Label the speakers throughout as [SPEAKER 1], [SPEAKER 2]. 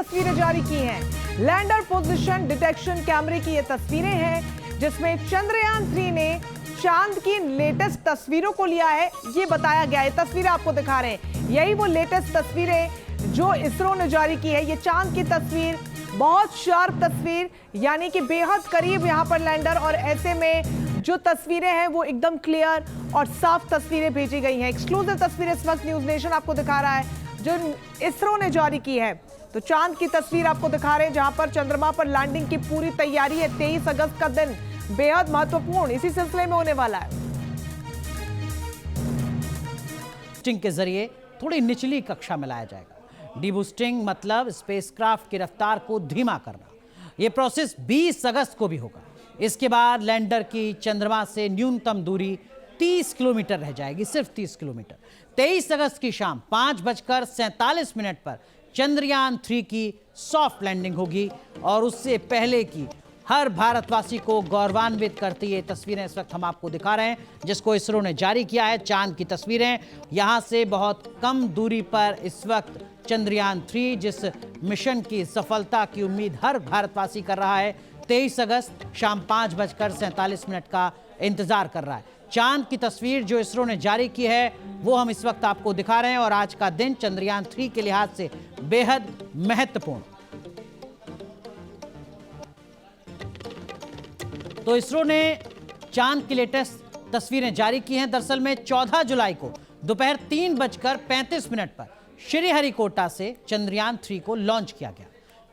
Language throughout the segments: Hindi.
[SPEAKER 1] तस्वीरें जारी की हैं। लैंडर पोजीशन डिटेक्शन कैमरे की ये तस्वीरें हैं जिसमें चंद्रयान 3 ने चांद की लेटेस्ट तस्वीरों को लिया है, ये बताया गया है। तस्वीरें आपको दिखा रहे हैं, यही वो लेटेस्ट तस्वीरें जो इसरो ने जारी की है। ये चांद की तस्वीर, बहुत शार्प तस्वीर, यानी कि बेहद करीब यहां पर लैंडर, और ऐसे में जो तस्वीरें हैं वो एकदम क्लियर और साफ तस्वीरें भेजी गई हैं। एक्सक्लूसिव तस्वीरें इस वक्त न्यूज नेशन आपको दिखा रहा है जो इसरो ने जारी की है। तो चांद की तस्वीर आपको दिखा रहे हैं जहां पर चंद्रमा पर लैंडिंग की पूरी तैयारी है। 23 अगस्त का दिन बेहद महत्वपूर्ण इसी सिलसिले में होने वाला है।
[SPEAKER 2] बूस्टिंग के जरिए थोड़ी निचली कक्षा में लाया जाएगा। डीबूस्टिंग मतलब स्पेसक्राफ्ट की रफ्तार को धीमा करना। यह प्रोसेस 20 अगस्त को भी होगा। इसके बाद लैंडर की चंद्रमा से न्यूनतम दूरी 30 किलोमीटर रह जाएगी, सिर्फ 30 किलोमीटर। 23 अगस्त की शाम 5:47 पर चंद्रयान 3 की सॉफ्ट लैंडिंग होगी और उससे पहले की हर भारतवासी को गौरवान्वित करती ये तस्वीरें इस वक्त हम आपको दिखा रहे हैं, जिसको इसरो ने जारी किया है। चांद की तस्वीरें, यहां से बहुत कम दूरी पर इस वक्त चंद्रयान 3 जिस मिशन की सफलता की उम्मीद हर भारतवासी कर रहा है, 23 अगस्त शाम 5:47 का इंतजार कर रहा है। चांद की तस्वीर जो इसरो ने जारी की है वो हम इस वक्त आपको दिखा रहे हैं, और आज का दिन चंद्रयान 3 के लिहाज से बेहद महत्वपूर्ण। तो इसरो ने चांद की लेटेस्ट तस्वीरें जारी की हैं। दरअसल में 14 जुलाई को दोपहर 3:35 पर श्रीहरिकोटा से चंद्रयान 3 को लॉन्च किया गया।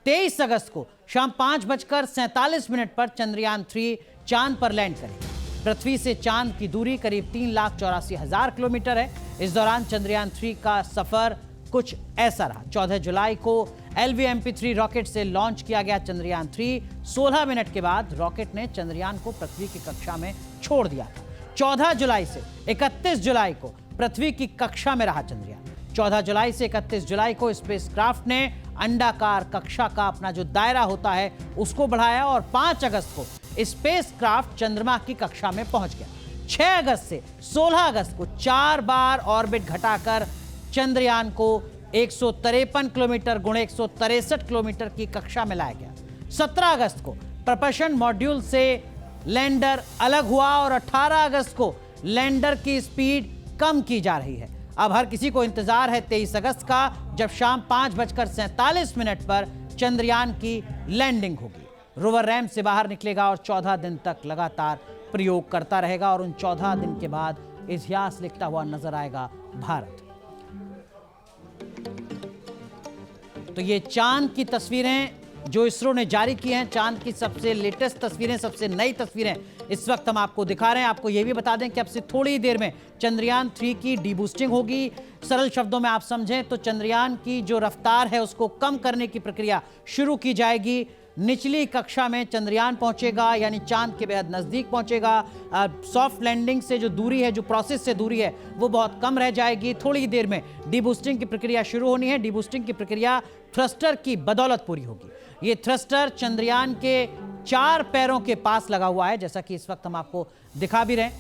[SPEAKER 2] 23 अगस्त को शाम 5:47 पर चंद्रयान 3 चांद पर लैंड करेगा। पृथ्वी से चांद की दूरी करीब 3,84,000 किलोमीटर है। इस दौरान चंद्रयान 3 का सफर कुछ ऐसा रहा। 14 जुलाई को LVMP-3 रॉकेट से लॉन्च किया गया चंद्रयान 3। 16 मिनट के बाद रॉकेट ने चंद्रयान को पृथ्वी की कक्षा में छोड़ दिया था। 14 जुलाई से 31 जुलाई को पृथ्वी की कक्षा में रहा चंद्रयान। 14 जुलाई से 31 जुलाई को स्पेसक्राफ्ट ने अंडाकार कक्षा का अपना जो दायरा होता है उसको बढ़ाया, और 5 अगस्त को स्पेसक्राफ्ट चंद्रमा की कक्षा में पहुंच गया। 6 अगस्त से 16 अगस्त को 4 बार ऑर्बिट घटाकर चंद्रयान को 153 किलोमीटर गुणे 163 किलोमीटर की कक्षा में लाया गया। 17 अगस्त को प्रपल्शन मॉड्यूल से लैंडर अलग हुआ और 18 अगस्त को लैंडर की स्पीड कम की जा रही है। अब हर किसी को इंतजार है 23 अगस्त का, जब शाम 5:47 पर चंद्रयान की लैंडिंग होगी। रोवर रैम से बाहर निकलेगा और 14 दिन तक लगातार प्रयोग करता रहेगा, और उन 14 दिन के बाद इतिहास लिखता हुआ नजर आएगा भारत। तो ये चांद की तस्वीरें जो इसरो ने जारी की हैं, चांद की सबसे लेटेस्ट तस्वीरें, सबसे नई तस्वीरें इस वक्त हम आपको दिखा रहे हैं। आपको यह भी बता दें कि अब से थोड़ी देर में चंद्रयान 3 की डीबूस्टिंग होगी। सरल शब्दों में आप समझें तो चंद्रयान की जो रफ्तार है उसको कम करने की प्रक्रिया शुरू की जाएगी। निचली कक्षा में चंद्रयान पहुंचेगा, यानी चांद के बेहद नजदीक पहुंचेगा। सॉफ्ट लैंडिंग से जो दूरी है, जो प्रोसेस से दूरी है, वो बहुत कम रह जाएगी। थोड़ी देर में डीबूस्टिंग की प्रक्रिया शुरू होनी है। डीबूस्टिंग की प्रक्रिया थ्रस्टर की बदौलत पूरी होगी। ये थ्रस्टर चंद्रयान के 4 पैरों के पास लगा हुआ है, जैसा कि इस वक्त हम आपको दिखा भी रहे हैं।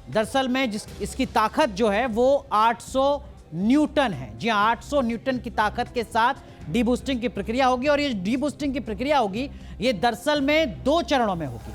[SPEAKER 2] दरअसल में इसकी ताकत जो है वो 800 न्यूटन है। जी हाँ, 800 न्यूटन की ताकत के साथ डीबूस्टिंग की प्रक्रिया होगी, और ये डीबूस्टिंग की प्रक्रिया होगी, ये दरअसल में 2 चरणों में होगी।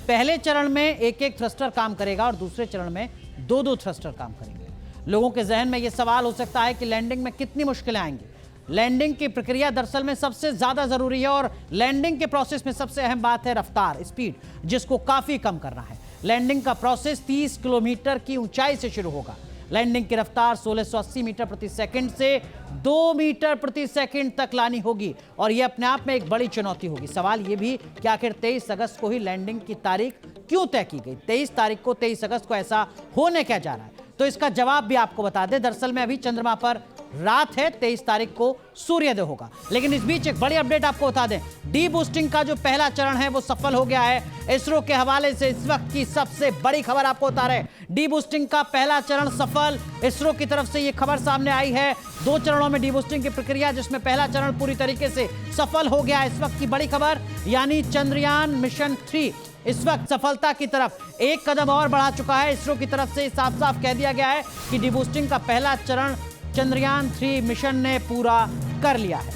[SPEAKER 2] पहले चरण में एक थ्रस्टर काम करेगा और दूसरे चरण में 2 थ्रस्टर काम करेंगे। लोगों के जहन में ये सवाल हो सकता है कि लैंडिंग में कितनी मुश्किलें आएंगी। लैंडिंग की प्रक्रिया दरअसल में सबसे ज्यादा जरूरी है, और लैंडिंग के प्रोसेस में सबसे अहम बात है रफ्तार, स्पीड, जिसको काफी कम करना है। लैंडिंग का प्रोसेस 30 किलोमीटर की ऊंचाई से शुरू होगा। लैंडिंग की रफ्तार 1680 मीटर प्रति सेकंड से 2 मीटर प्रति सेकंड तक लानी होगी, और यह अपने आप में एक बड़ी चुनौती होगी। सवाल यह भी कि आखिर 23 अगस्त को ही लैंडिंग की तारीख क्यों तय की गई? 23 अगस्त को ऐसा होने क्या जा रहा है? तो इसका जवाब भी आपको बता दें। दरअसल में अभी चंद्रमा पर रात है, 23 तारीख को सूर्योदय होगा। लेकिन इस बीच एक बड़ी अपडेट आपको बता दें, डीबूस्टिंग का जो पहला चरण है वो सफल हो गया है। इसरो के हवाले से इस वक्त की सबसे बड़ी खबर आपको बता रहे हैं, डीबूस्टिंग का पहला चरण सफल। इसरो की तरफ से ये खबर सामने आई है। 2 चरणों में डीबूस्टिंग की प्रक्रिया, जिसमें पहला चरण पूरी तरीके से सफल हो गया। इस वक्त की बड़ी खबर, यानी चंद्रयान मिशन 3 इस वक्त सफलता की तरफ एक कदम और बढ़ा चुका है। इसरो की तरफ से साफ साफ कह दिया गया है कि डीबूस्टिंग का पहला चरण चंद्रयान 3 मिशन ने पूरा कर लिया है।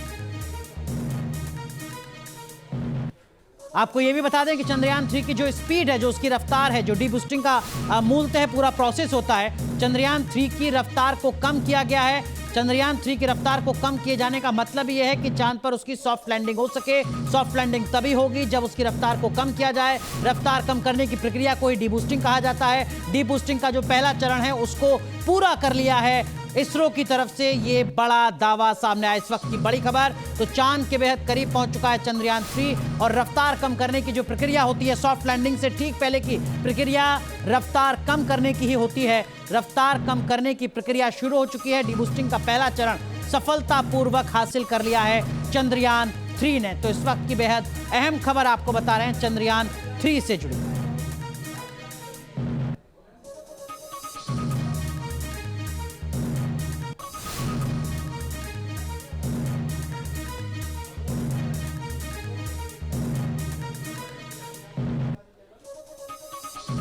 [SPEAKER 2] आपको ये भी बता दें कि चंद्रयान 3 की जो स्पीड है, जो उसकी रफ्तार है, जो डीबूस्टिंग का मूलतः पूरा प्रोसेस होता है, चंद्रयान 3 की रफ्तार को कम किया गया है। चंद्रयान 3 की रफ्तार को कम किए जाने का मतलब ये है कि चांद पर उसकी सॉफ्ट लैंडिंग हो सके। सॉफ्ट लैंडिंग तभी होगी जब उसकी रफ्तार को कम किया जाए। रफ्तार कम करने की प्रक्रिया को ही डीबूस्टिंग कहा जाता है। डीबूस्टिंग का जो पहला चरण है उसको पूरा कर लिया है इसरो की तरफ से। ये बड़ा दावा सामने आया, इस वक्त की बड़ी खबर। तो चांद के बेहद करीब पहुंच चुका है चंद्रयान 3 और रफ्तार कम करने की जो प्रक्रिया होती है सॉफ्ट लैंडिंग से ठीक पहले की प्रक्रिया रफ्तार कम करने की ही होती है। रफ्तार कम करने की प्रक्रिया शुरू हो चुकी है। डीबूस्टिंग का पहला चरण सफलतापूर्वक हासिल कर लिया है चंद्रयान 3 ने। तो इस वक्त की बेहद अहम खबर आपको बता रहे हैं चंद्रयान 3 से जुड़ी।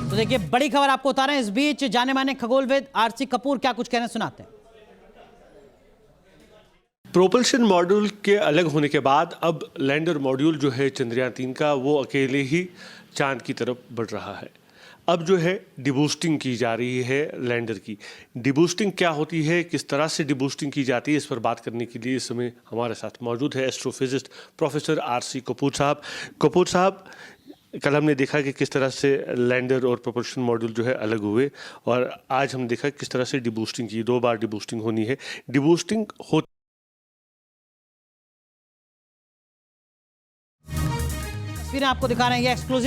[SPEAKER 2] तो देखिए बड़ी खबर आपको बता रहे हैं। इस बीच जाने माने खगोलविद आरसी कपूर क्या कुछ कहना सुनाते हैं।
[SPEAKER 3] प्रोपल्शन मॉड्यूल के अलग होने के बाद अब लैंडर मॉड्यूल जो है चंद्रयान 3 का, वो अकेले ही चांद की तरफ बढ़ रहा है। अब जो है डिबूस्टिंग की जा रही है लैंडर की। डिबूस्टिंग क्या होती है, किस तरह से डिबूस्टिंग की जाती है, इस पर बात करने के लिए इस समय हमारे साथ मौजूद है एस्ट्रोफिजिस्ट प्रोफेसर आरसी कपूर साहब। कपूर साहब, कल हमने देखा कि किस तरह से लैंडर और प्रोपल्शन मॉड्यूल जो है अलग हुए और आज हम देखा किस तरह से डिबूस्टिंग की। 2 बार डिबूस्टिंग होनी है। डिबूस्टिंग हो
[SPEAKER 2] तस्वीरें आपको दिखा रहे हैं ये एक्सक्लूसिव